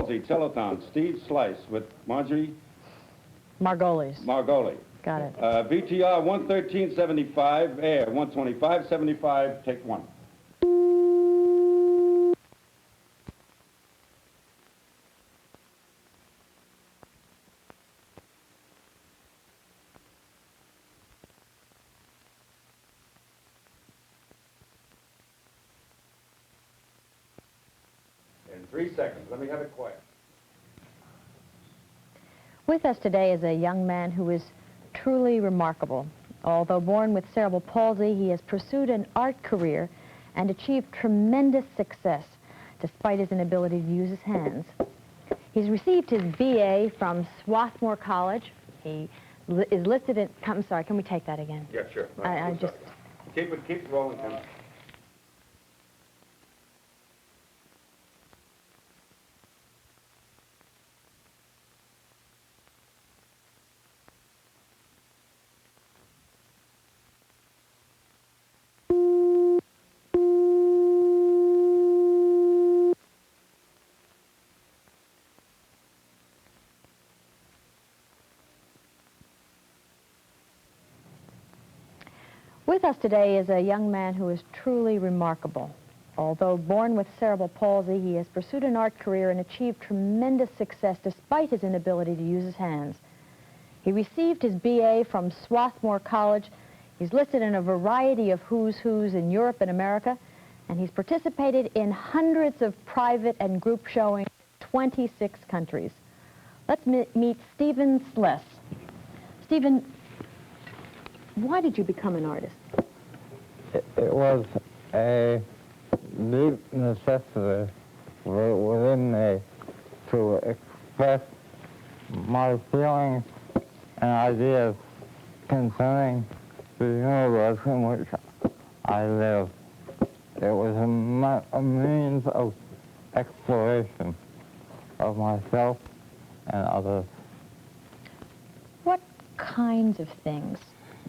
Palsy Telethon, Steve Sles with Marjorie. Margolies. Margolie. Got it. VTR 113.75, air 125.75, take one. In 3 seconds, let me have it quiet. With us today is a young man who is truly remarkable. Although born with cerebral palsy, he has pursued an art career and achieved tremendous success despite his inability to use his hands. He's received his BA from Swarthmore College. He is listed in... I'm sorry, can we take that again? Yeah, sure. I just... Keep it rolling, Tim. With us today is a young man who is truly remarkable. Although born with cerebral palsy, he has pursued an art career and achieved tremendous success despite his inability to use his hands. He received his BA from Swarthmore College. He's listed in a variety of who's who's in Europe and America, and he's participated in hundreds of private and group showings in 26 countries. Let's meet Stephen Sles. Stephen, why did you become an artist? It was a deep necessity within me to express my feelings and ideas concerning the universe in which I live. It was a means of exploration of myself and others. What kinds of things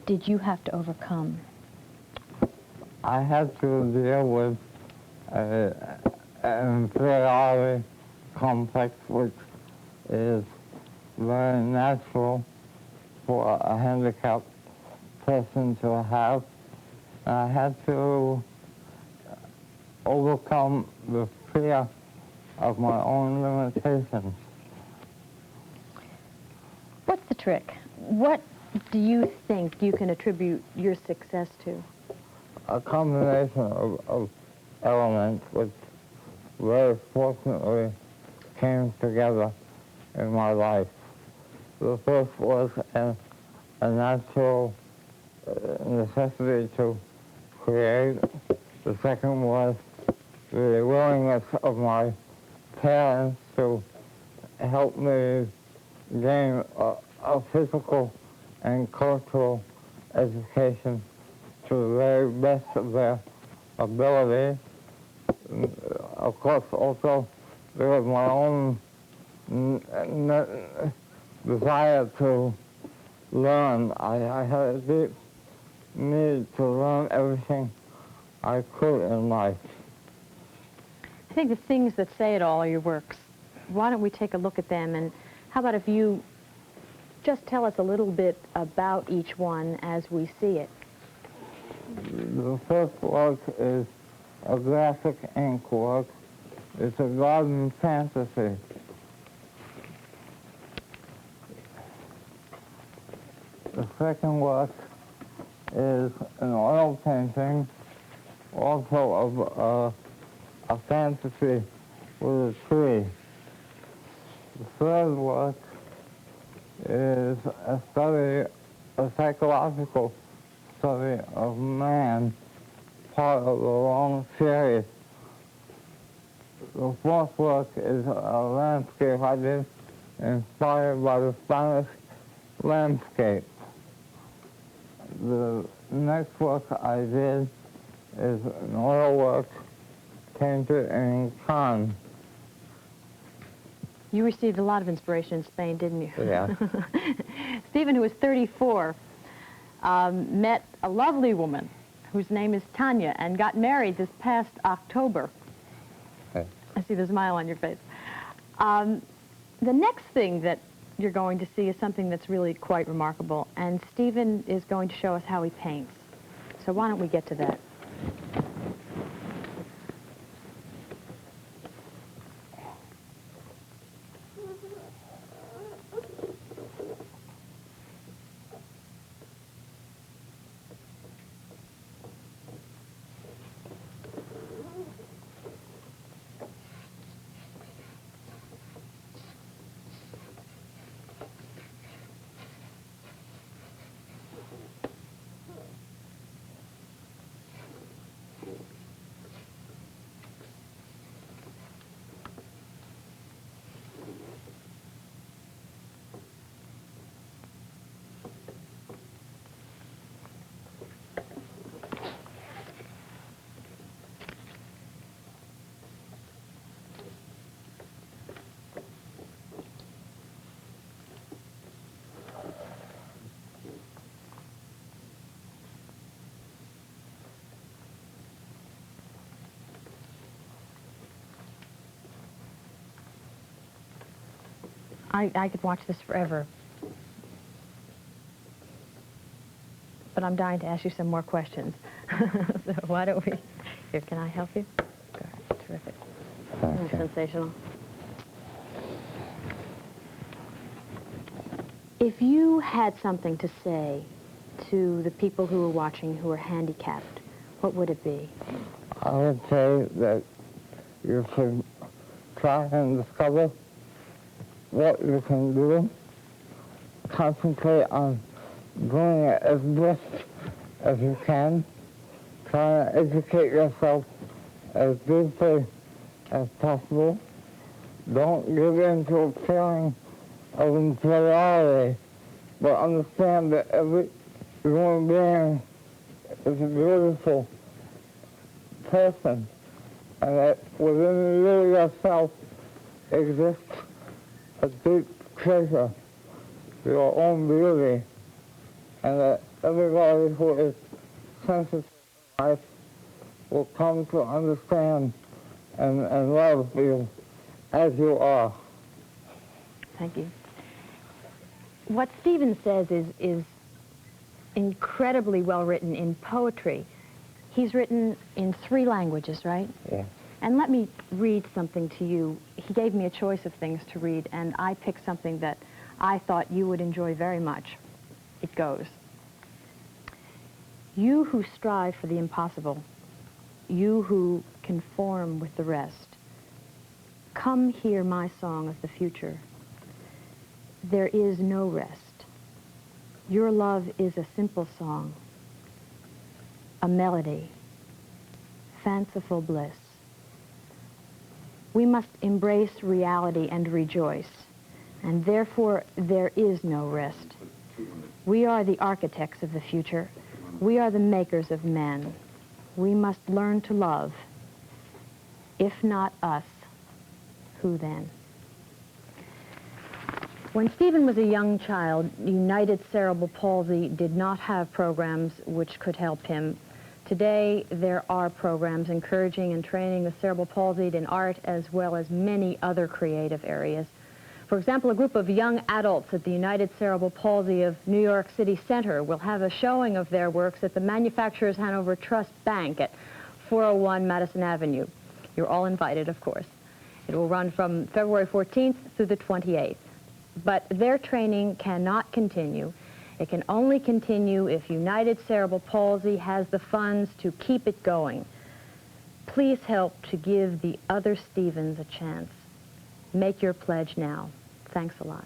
did you have to overcome? I had to deal with an inferiority complex, which is very natural for a handicapped person to have. I had to overcome the fear of my own limitations. What's the trick? What do you think you can attribute your success to? A combination of elements which very fortunately came together in my life. The first was a natural necessity to create. The second was the willingness of my parents to help me gain a physical and cultural education to the very best of their ability. Of course, also, there was my own desire to learn. I had a deep need to learn everything I could in life. I think the things that say it all are your works. Why don't we take a look at them, and how about if you just tell us a little bit about each one as we see it? The first work is a graphic ink work. It's a garden fantasy. The second work is an oil painting, also of a fantasy with a tree. The third work is a study, a psychological study of man, part of the long series. The fourth work is a landscape I did, inspired by the Spanish landscape. The next work I did is an oil work painted in Cannes. You received a lot of inspiration in Spain, didn't you? Yeah. Stephen, who was 34, met a lovely woman whose name is Tanya and got married this past October. Okay. I see the smile on your face. The next thing that you're going to see is something that's really quite remarkable, and Stephen is going to show us how he paints. So why don't we get to that? I could watch this forever. But I'm dying to ask you some more questions. So why don't we... Here, can I help you? Good. Terrific. Okay. Sensational. If you had something to say to the people who are watching who are handicapped, what would it be? I would say that you should try and discover what you can do, concentrate on doing it as best as you can, try to educate yourself as deeply as possible. Don't give in to a feeling of inferiority, but understand that every human being is a beautiful person, and that within you yourself exists a deep treasure, your own beauty, and that everybody who is sensitive in life will come to understand and love you as you are. Thank you. What Stephen says is incredibly well written in poetry. He's written in 3 languages, right? Yeah. And let me read something to you. He gave me a choice of things to read, and I picked something that I thought you would enjoy very much. It goes. You who strive for the impossible, you who conform with the rest, come hear my song of the future. There is no rest. Your love is a simple song, a melody, fanciful bliss. We must embrace reality and rejoice, and therefore there is no rest. We are the architects of the future. We are the makers of men. We must learn to love. If not us, who then? When Stephen was a young child, United Cerebral Palsy did not have programs which could help him. Today, there are programs encouraging and training the cerebral palsied in art as well as many other creative areas. For example, a group of young adults at the United Cerebral Palsy of New York City Center will have a showing of their works at the Manufacturers Hanover Trust Bank at 401 Madison Avenue. You're all invited, of course. It will run from February 14th through the 28th. But their training cannot continue. It can only continue if United Cerebral Palsy has the funds to keep it going. Please help to give the other Stephens a chance. Make your pledge now. Thanks a lot.